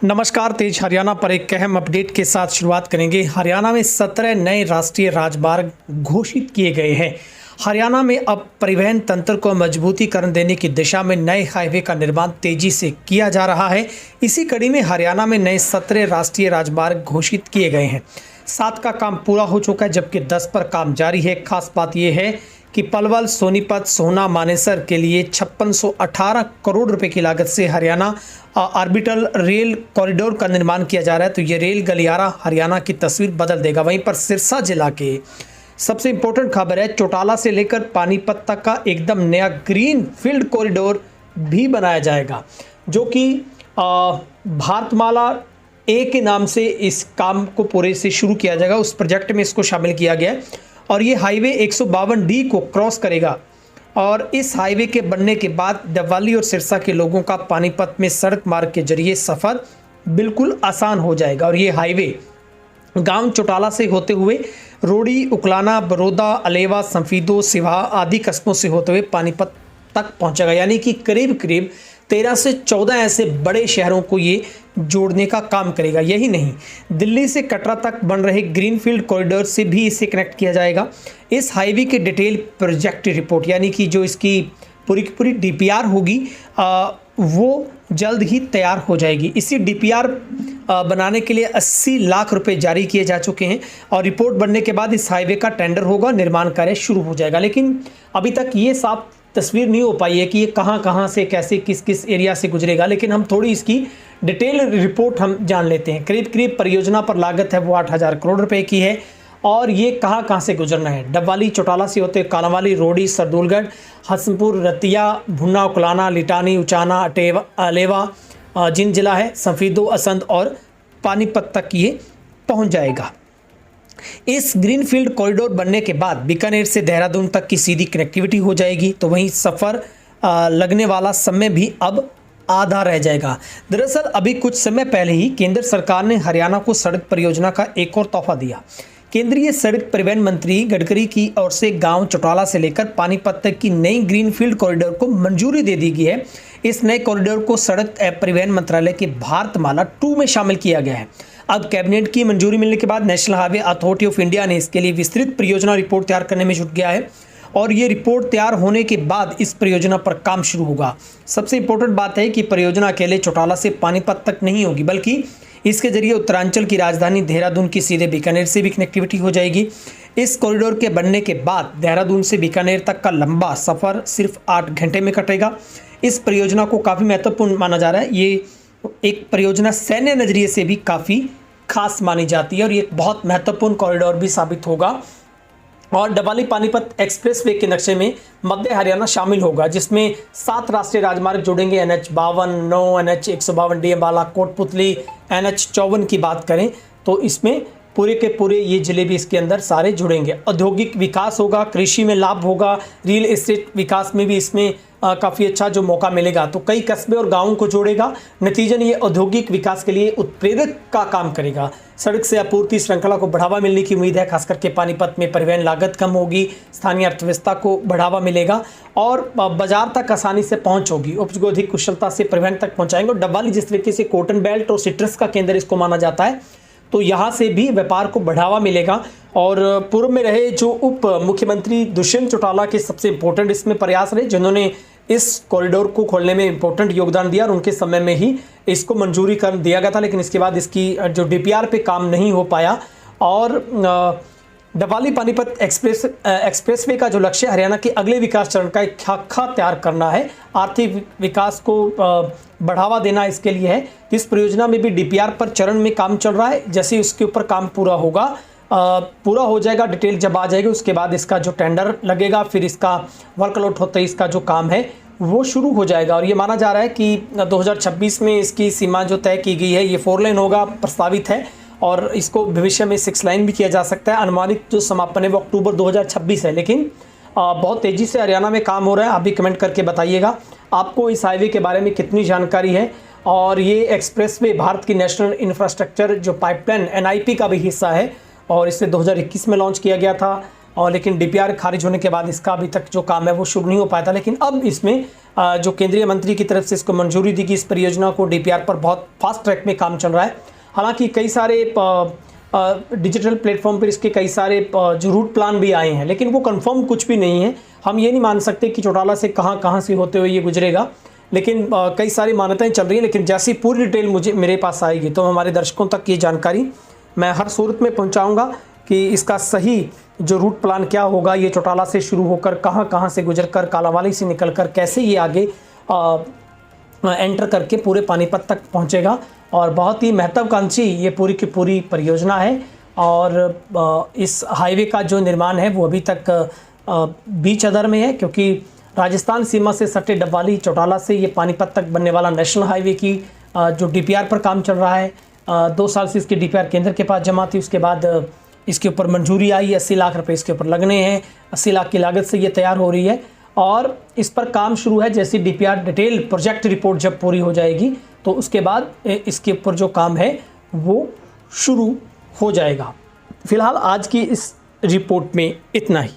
नमस्कार, तेज हरियाणा पर एक अहम अपडेट के साथ शुरुआत करेंगे। हरियाणा में 17 नए राष्ट्रीय राजमार्ग घोषित किए गए हैं। हरियाणा में अब परिवहन तंत्र को मजबूतीकरण देने की दिशा में नए हाईवे का निर्माण तेजी से किया जा रहा है। इसी कड़ी में हरियाणा में नए 17 राष्ट्रीय राजमार्ग घोषित किए गए हैं। 7 का काम पूरा हो चुका है, जबकि 10 पर काम जारी है। खास बात यह है कि पलवल, सोनीपत, सोहना, मानेसर के लिए 5618 करोड़ रुपए की लागत से हरियाणा ऑर्बिटल रेल कॉरिडोर का निर्माण किया जा रहा है। तो ये रेल गलियारा हरियाणा की तस्वीर बदल देगा। वहीं पर सिरसा जिला के सबसे इंपॉर्टेंट खबर है, चौटाला से लेकर पानीपत तक का एकदम नया ग्रीन फील्ड कॉरिडोर भी बनाया जाएगा, जो कि भारतमाला ए के नाम से इस काम को पूरे से शुरू किया जाएगा। उस प्रोजेक्ट में इसको शामिल किया गया है और ये हाईवे 152D को क्रॉस करेगा। और इस हाईवे के बनने के बाद डबवाली और सिरसा के लोगों का पानीपत में सड़क मार्ग के जरिए सफ़र बिल्कुल आसान हो जाएगा। और ये हाईवे गांव चौटाला से होते हुए रोड़ी, उकलाना, बरोदा, अलेवा, संफीदो, सिवाहा आदि कस्बों से होते हुए पानीपत तक पहुंचेगा। यानी कि करीब करीब 13 से 14 ऐसे बड़े शहरों को ये जोड़ने का काम करेगा। यही नहीं, दिल्ली से कटरा तक बन रहे ग्रीनफील्ड कॉरिडोर से भी इसे कनेक्ट किया जाएगा। इस हाईवे के डिटेल प्रोजेक्ट रिपोर्ट, यानी कि जो इसकी पूरी की पूरी DPR होगी, वो जल्द ही तैयार हो जाएगी। इसी DPR बनाने के लिए 80 लाख रुपए जारी किए जा चुके हैं और रिपोर्ट बनने के बाद इस हाईवे का टेंडर होगा, निर्माण कार्य शुरू हो जाएगा। लेकिन अभी तक ये साफ तस्वीर नहीं हो पाई है कि ये कहाँ से, कैसे, किस किस एरिया से गुजरेगा। लेकिन हम थोड़ी इसकी डिटेल रिपोर्ट हम जान लेते हैं। करीब परियोजना पर लागत है वो 8000 करोड़ रुपए की है और ये कहाँ से गुजरना है। डबवाली, चौटाला से होते कालांवाली, रोड़ी, सरदूलगढ़, हसनपुर, रतिया, भुन्ना, उकलाना, लिटानी, उचाना, अलेवा, जिन जिला है, संफीदो, असंध और पानीपत तक ये पहुँच जाएगा। इस ग्रीनफील्ड कॉरिडोर बनने के बाद बीकानेर से देहरादून तक की सीधी कनेक्टिविटी हो जाएगी। तो वहीं सफ़र लगने वाला समय भी अब आधा रह जाएगा। दरअसल अभी कुछ समय पहले ही केंद्र सरकार ने हरियाणा को सड़क परियोजना का एक और तोहफा दिया। केंद्रीय सड़क परिवहन मंत्री गडकरी की ओर से गांव चौटाला से लेकर पानीपत तक की नई ग्रीनफील्ड कॉरिडोर को मंजूरी दे दी गई है। इस नए कॉरिडोर को सड़क परिवहन मंत्रालय के भारतमाला 2 में शामिल किया गया है। अब कैबिनेट की मंजूरी मिलने के बाद national highway authority of India ने इसके लिए विस्तृत परियोजना रिपोर्ट तैयार करने में जुट गया है और ये रिपोर्ट तैयार होने के बाद इस परियोजना पर काम शुरू होगा। सबसे इंपॉर्टेंट बात है कि परियोजना अकेले चौटाला से पानीपत तक नहीं होगी, बल्कि इसके जरिए उत्तरांचल की राजधानी देहरादून की सीधे बीकानेर से भी कनेक्टिविटी हो जाएगी। इस कॉरिडोर के बनने के बाद देहरादून से बीकानेर तक का लंबा सफ़र सिर्फ 8 घंटे में कटेगा। इस परियोजना को काफ़ी महत्वपूर्ण माना जा रहा है। ये एक परियोजना सैन्य नज़रिए से भी काफ़ी खास मानी जाती है और ये एक बहुत महत्वपूर्ण कॉरिडोर भी साबित होगा। और डबवाली पानीपत एक्सप्रेसवे के नक्शे में मध्य हरियाणा शामिल होगा, जिसमें 7 राष्ट्रीय राजमार्ग जुड़ेंगे। NH 52, 9, NH 152, Ambala, Kotputli, NH 54 की बात करें तो इसमें पूरे के पूरे ये जिले भी इसके अंदर सारे जुड़ेंगे। औद्योगिक विकास होगा, कृषि में लाभ होगा, रियल एस्टेट विकास में भी इसमें काफ़ी अच्छा जो मौका मिलेगा। तो कई कस्बे और गाँवों को जोड़ेगा। नतीजन ये औद्योगिक विकास के लिए उत्प्रेरक का काम करेगा। सड़क से आपूर्ति श्रृंखला को बढ़ावा मिलने की उम्मीद है। खास करके पानीपत में परिवहन लागत कम होगी, स्थानीय अर्थव्यवस्था को बढ़ावा मिलेगा और बाजार तक आसानी से पहुंच होगी। उपज को अधिक कुशलता से परिवहन तक पहुंचाएंगे। और डबवाली जिस तरीके से कॉटन बेल्ट और सिट्रस का केंद्र इसको माना जाता है, तो यहाँ से भी व्यापार को बढ़ावा मिलेगा। और पूर्व में रहे जो उप मुख्यमंत्री दुष्यंत चौटाला के सबसे इंपॉर्टेंट इसमें प्रयास रहे, जिन्होंने इस कॉरिडोर को खोलने में इंपॉर्टेंट योगदान दिया और उनके समय में ही इसको मंजूरी कर दिया गया था। लेकिन इसके बाद इसकी जो DPR पे काम नहीं हो पाया। और डबवाली पानीपत एक्सप्रेसवे का जो लक्ष्य हरियाणा के अगले विकास चरण का एक खाका तैयार करना है, आर्थिक विकास को बढ़ावा देना इसके लिए है। इस परियोजना में भी DPR पर चरण में काम चल रहा है। जैसे उसके ऊपर काम पूरा होगा, पूरा हो जाएगा, डिटेल जब आ जाएगी, उसके बाद इसका जो टेंडर लगेगा, फिर इसका वर्कआउट होते ही इसका जो काम है वो शुरू हो जाएगा। और ये माना जा रहा है कि 2026 में इसकी सीमा जो तय की गई है, ये 4 लेन होगा, प्रस्तावित है और इसको भविष्य में 6 लाइन भी किया जा सकता है। अनुमानित जो समापन है वो अक्टूबर 2026 है। लेकिन बहुत तेज़ी से हरियाणा में काम हो रहा है। आप भी कमेंट करके बताइएगा आपको इस हाईवे के बारे में कितनी जानकारी है। और ये एक्सप्रेसवे भारत की नेशनल इंफ्रास्ट्रक्चर जो पाइपलाइन NIP का भी हिस्सा है और इसे 2021 में लॉन्च किया गया था। और लेकिन डीपीआर खारिज होने के बाद इसका अभी तक जो काम है वो शुरू नहीं हो पाया था। लेकिन अब इसमें जो केंद्रीय मंत्री की तरफ से इसको मंजूरी दी गई, इस परियोजना को डीपीआर पर बहुत फास्ट ट्रैक में काम चल रहा है। हालांकि कई सारे डिजिटल प्लेटफॉर्म पर इसके कई सारे जो रूट प्लान भी आए हैं, लेकिन वो कंफर्म कुछ भी नहीं है। हम ये नहीं मान सकते कि चौटाला से कहाँ से होते हुए ये गुजरेगा, लेकिन कई सारी मान्यताएं चल रही हैं। लेकिन जैसी पूरी डिटेल मेरे पास आएगी तो हमारे दर्शकों तक ये जानकारी मैं हर सूरत में पहुंचाऊंगा कि इसका सही जो रूट प्लान क्या होगा, ये चौटाला से शुरू होकर कहाँ से गुजरकर कालांवाली से निकलकर कैसे ये आगे एंटर करके पूरे पानीपत तक पहुंचेगा। और बहुत ही महत्वाकांक्षी ये पूरी की पूरी परियोजना है। और इस हाईवे का जो निर्माण है वो अभी तक बीच अदर में है, क्योंकि राजस्थान सीमा से सटे डबवाली चौटाला से ये पानीपत तक बनने वाला नेशनल हाईवे की जो डीपीआर पर काम चल रहा है। 2 साल से इसकी डीपीआर केंद्र के पास जमा थी, उसके बाद इसके ऊपर मंजूरी आई, 80 लाख रुपए इसके ऊपर लगने हैं। 80 लाख की लागत से ये तैयार हो रही है और इस पर काम शुरू है। जैसी डीपीआर डिटेल प्रोजेक्ट रिपोर्ट जब पूरी हो जाएगी तो उसके बाद इसके ऊपर जो काम है वो शुरू हो जाएगा। फिलहाल आज की इस रिपोर्ट में इतना ही।